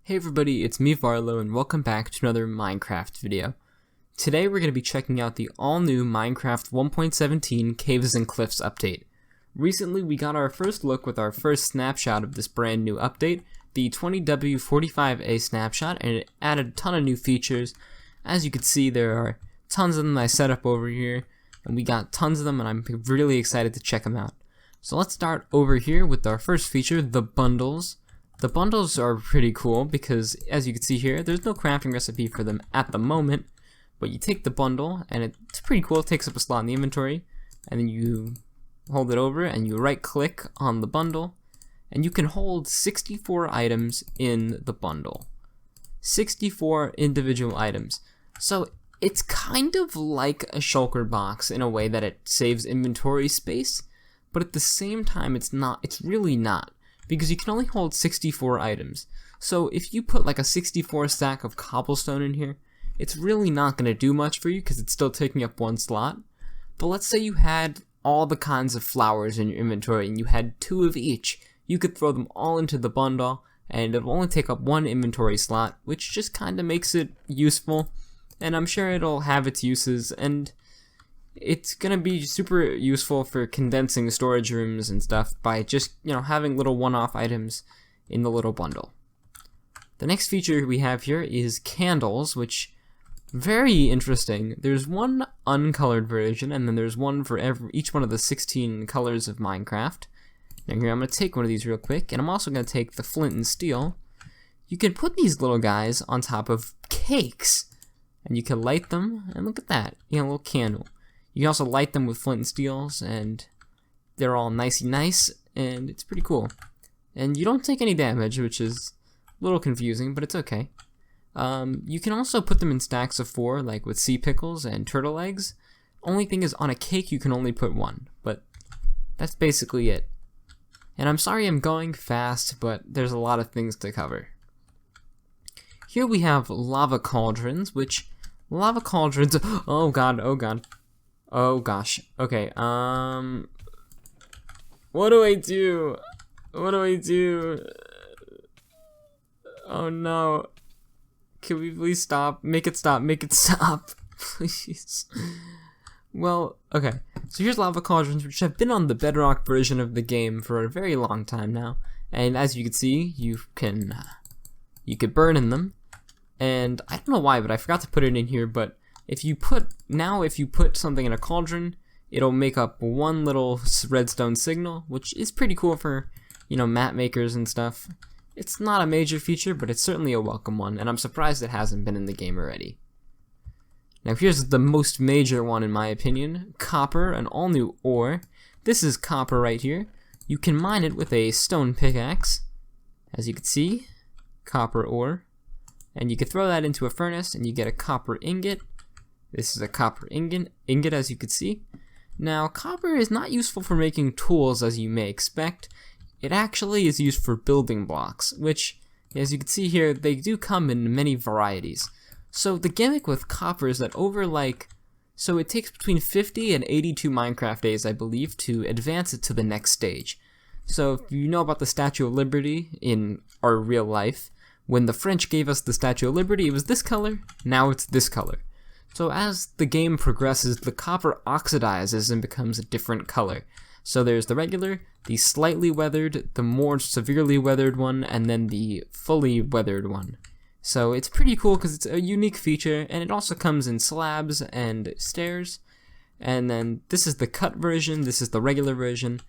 Hey everybody, it's me Varlo and welcome back to another Minecraft video. Today we're going to be checking out the all-new Minecraft 1.17 Caves and Cliffs update. Recently we got our first look with our first snapshot of this brand new update, the 20w45a Snapshot, and it added a ton of new features. As you can see, there are tons of them I set up over here, and we got tons of them and I'm really excited to check them out. So let's start over here with our first feature, the bundles. The bundles are pretty cool because, as you can see here, there's no crafting recipe for them at the moment, but you take the bundle, and it's pretty cool. It takes up a slot in the inventory, and then you hold it over, and you right-click on the bundle, and you can hold 64 items in the bundle. 64 individual items. So it's kind of like a shulker box in a way that it saves inventory space, but at the same time, it's really not. Because you can only hold 64 items. So if you put like a 64 stack of cobblestone in here, it's really not going to do much for you because it's still taking up one slot. But let's say you had all the kinds of flowers in your inventory and you had 2 of each. You could throw them all into the bundle and it'll only take up 1 inventory slot, which just kind of makes it useful. And I'm sure it'll have its uses, and it's gonna be super useful for condensing storage rooms and stuff by just, having little one-off items in the little bundle. The next feature we have here is candles, which very interesting. There's one uncolored version, and then there's one for each one of the 16 colors of Minecraft. Now here I'm gonna take one of these real quick, and I'm also gonna take the flint and steel. You can put these little guys on top of cakes, and you can light them, and look at that, a little candle. You can also light them with flint and steels, and they're all nicey nice, and it's pretty cool. And you don't take any damage, which is a little confusing, but it's okay. You can also put them in stacks of 4, like with sea pickles and turtle eggs. Only thing is, on a cake you can only put 1, but that's basically it. And I'm sorry I'm going fast, but there's a lot of things to cover. Here we have lava cauldrons, oh god. Oh gosh. Okay, what do I do? Oh no. Can we please stop? Make it stop, please. Well, okay. So here's lava cauldrons, which have been on the bedrock version of the game for a very long time now. And as you can see, you could burn in them. And I don't know why, but I forgot to put it in here, but if you put something in a cauldron, it'll make up one little redstone signal, which is pretty cool for, map makers and stuff. It's not a major feature, but it's certainly a welcome one, and I'm surprised it hasn't been in the game already. Now here's the most major one in my opinion, copper, an all-new ore. This is copper right here. You can mine it with a stone pickaxe, as you can see, copper ore. And you can throw that into a furnace and you get a copper ingot. This is a copper ingot, as you can see. Now, copper is not useful for making tools as you may expect. It actually is used for building blocks, which, as you can see here, they do come in many varieties. So the gimmick with copper is that so it takes between 50 and 82 Minecraft days, I believe, to advance it to the next stage. So if you know about the Statue of Liberty in our real life, when the French gave us the Statue of Liberty, it was this color, now it's this color. So as the game progresses, the copper oxidizes and becomes a different color. So there's the regular, the slightly weathered, the more severely weathered one, and then the fully weathered one. So it's pretty cool because it's a unique feature, and it also comes in slabs and stairs. And then this is the cut version, this is the regular version.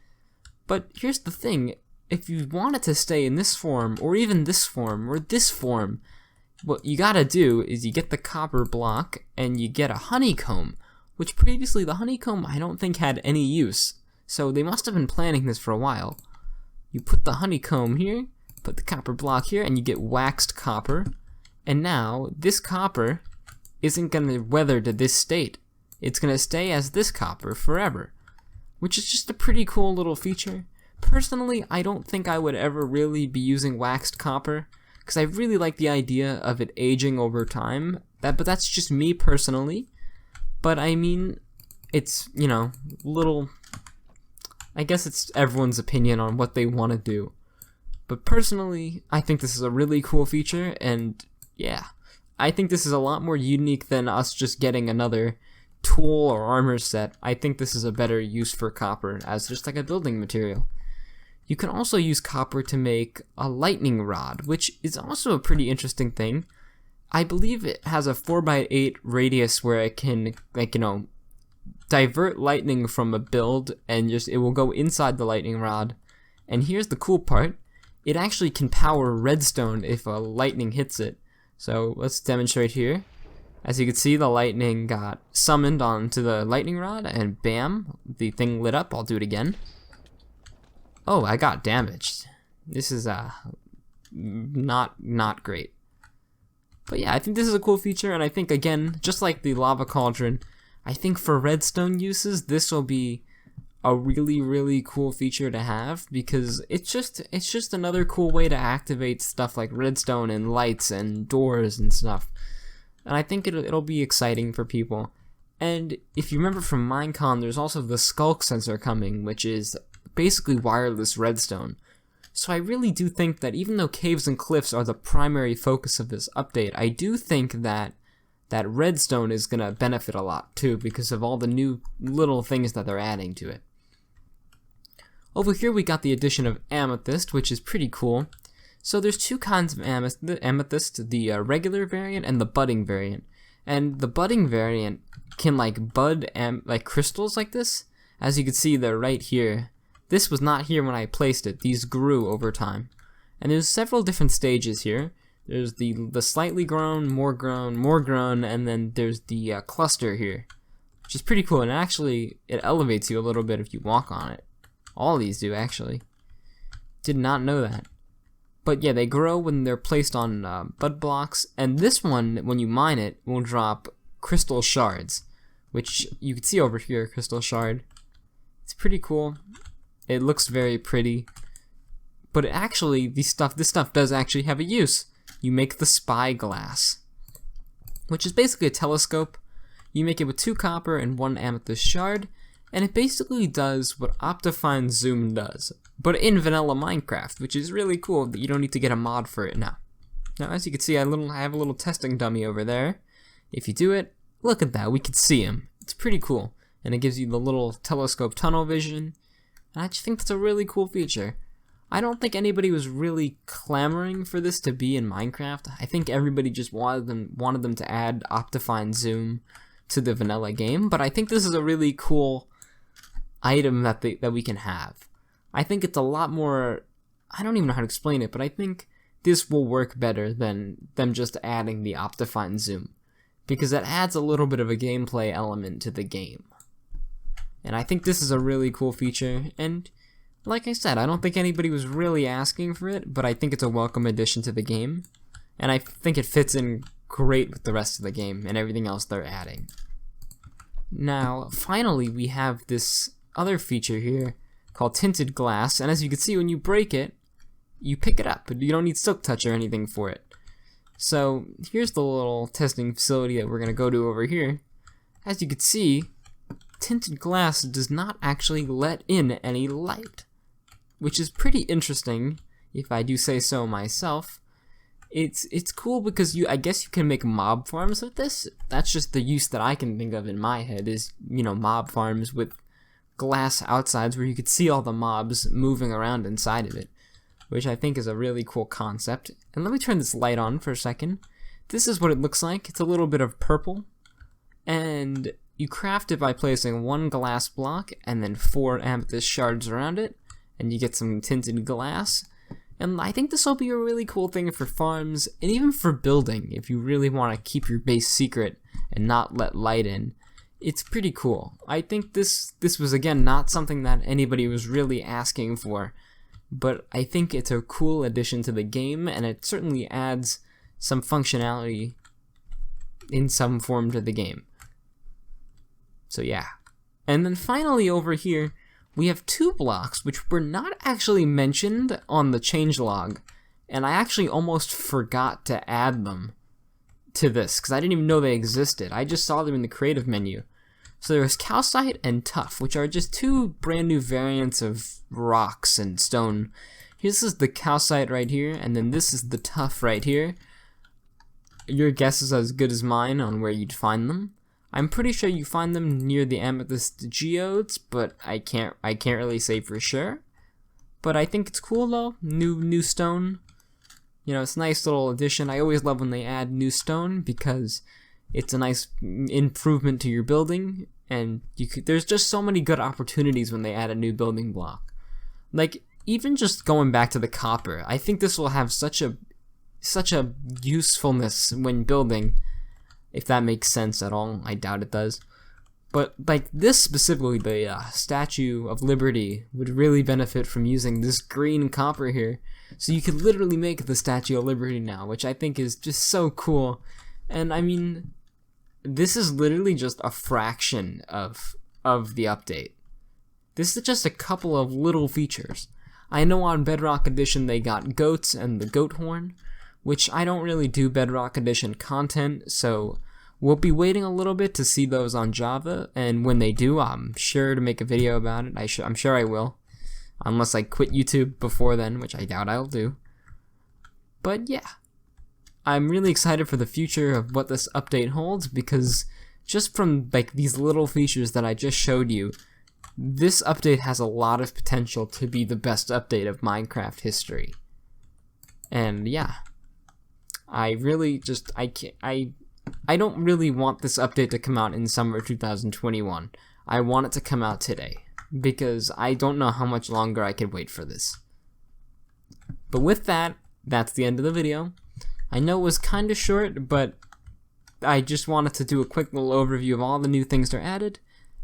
But here's the thing, if you want it to stay in this form, or even this form, or this form, what you gotta do is you get the copper block and you get a honeycomb, which previously the honeycomb I don't think had any use, so they must have been planning this for a while. You put the honeycomb here, put the copper block here, and you get waxed copper, and now this copper isn't gonna weather to this state. It's gonna stay as this copper forever, which is just a pretty cool little feature. Personally, I don't think I would ever really be using waxed copper, because I really like the idea of it aging over time, but that's just me personally. But I mean, it's, I guess it's everyone's opinion on what they want to do. But personally, I think this is a really cool feature, and yeah, I think this is a lot more unique than us just getting another tool or armor set. I think this is a better use for copper as just like a building material. You can also use copper to make a lightning rod, which is also a pretty interesting thing. I believe it has a 4x8 radius where it can, like, you know, divert lightning from a build, and just it will go inside the lightning rod. And here's the cool part. It actually can power redstone if a lightning hits it. So let's demonstrate here. As you can see, the lightning got summoned onto the lightning rod, and bam, the thing lit up. I'll do it again. Oh, I got damaged. This is not great. But yeah, I think this is a cool feature, and I think, again, just like the lava cauldron, I think for redstone uses, this will be a really cool feature to have, because it's just another cool way to activate stuff like redstone and lights and doors and stuff. And I think it'll be exciting for people. And if you remember from Minecon, there's also the Skulk sensor coming, which is basically wireless redstone. So I really do think that even though caves and cliffs are the primary focus of this update, I do think that redstone is going to benefit a lot too, because of all the new little things that they're adding to it. Over here we got the addition of amethyst, which is pretty cool. So there's two kinds of amethyst, the regular variant and the budding variant. And the budding variant can like bud like crystals like this. As you can see, they're right here. This was not here when I placed it. These grew over time. And there's several different stages here. There's the slightly grown, more grown, and then there's the cluster here, which is pretty cool. And actually, it elevates you a little bit if you walk on it. All these do, actually. Did not know that. But yeah, they grow when they're placed on bud blocks. And this one, when you mine it, will drop crystal shards, which you can see over here, crystal shard. It's pretty cool. It looks very pretty. But actually, this stuff does actually have a use. You make the spyglass, which is basically a telescope. You make it with 2 copper and 1 amethyst shard, and it basically does what Optifine Zoom does, but in vanilla Minecraft, which is really cool that you don't need to get a mod for it now. Now, as you can see, I have a little testing dummy over there. If you do it, look at that, we can see him. It's pretty cool, and it gives you the little telescope tunnel vision, and I just think that's a really cool feature. I don't think anybody was really clamoring for this to be in Minecraft. I think everybody just wanted them to add Optifine Zoom to the vanilla game, but I think this is a really cool item that we can have. I think it's a lot more, I don't even know how to explain it, but I think this will work better than them just adding the Optifine Zoom, because that adds a little bit of a gameplay element to the game. And I think this is a really cool feature, and like I said, I don't think anybody was really asking for it, but I think it's a welcome addition to the game, and I think it fits in great with the rest of the game and everything else they're adding. Now, finally, we have this other feature here called tinted glass, and as you can see, when you break it, you pick it up, but you don't need silk touch or anything for it. So here's the little testing facility that we're going to go to over here. As you can see, tinted glass does not actually let in any light, which is pretty interesting, if I do say so myself. It's cool because I guess you can make mob farms with this. That's just the use that I can think of in my head is, you know, mob farms with glass outsides where you could see all the mobs moving around inside of it, which I think is a really cool concept. And let me turn this light on for a second. This is what it looks like. It's a little bit of purple, and you craft it by placing 1 glass block and then 4 amethyst shards around it, and you get some tinted glass. And I think this will be a really cool thing for farms, and even for building, if you really want to keep your base secret and not let light in. It's pretty cool. I think this was, again, not something that anybody was really asking for, but I think it's a cool addition to the game, and it certainly adds some functionality in some form to the game. So yeah. And then finally over here, we have 2 blocks which were not actually mentioned on the changelog, and I actually almost forgot to add them to this because I didn't even know they existed. I just saw them in the creative menu. So there's calcite and tuff, which are just 2 brand new variants of rocks and stone. This is the calcite right here, and then this is the tuff right here. Your guess is as good as mine on where you'd find them. I'm pretty sure you find them near the amethyst geodes, but I can't really say for sure. But I think it's cool though. New stone. You know, it's a nice little addition. I always love when they add new stone because it's a nice improvement to your building, and there's just so many good opportunities when they add a new building block. Like, even just going back to the copper, I think this will have such a usefulness when building, if that makes sense at all. I doubt it does. But like this specifically, the Statue of Liberty would really benefit from using this green copper here. So you could literally make the Statue of Liberty now, which I think is just so cool. And I mean, this is literally just a fraction of the update. This is just a couple of little features. I know on Bedrock Edition they got goats and the goat horn, which I don't really do Bedrock Edition content, so we'll be waiting a little bit to see those on Java, and when they do, I'm sure to make a video about it. I'm sure I will, unless I quit YouTube before then, which I doubt I'll do. But yeah, I'm really excited for the future of what this update holds, because just from like these little features that I just showed you, this update has a lot of potential to be the best update of Minecraft history. And yeah, I really just I don't really want this update to come out in summer 2021. I want it to come out today, because I don't know how much longer I could wait for this. But with that, that's the end of the video. I know it was kind of short, but I just wanted to do a quick little overview of all the new things that are added.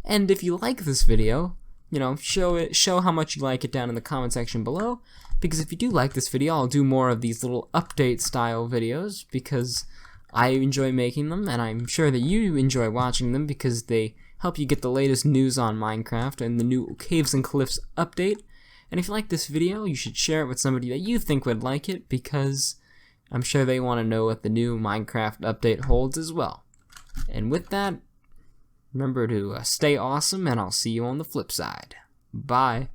And if you like this video, you know, show how much you like it down in the comment section below, because if you do like this video, I'll do more of these little update style videos, because I enjoy making them, and I'm sure that you enjoy watching them because they help you get the latest news on Minecraft and the new Caves and Cliffs update. And if you like this video, you should share it with somebody that you think would like it, because I'm sure they want to know what the new Minecraft update holds as well. And with that, remember to stay awesome, and I'll see you on the flip side. Bye.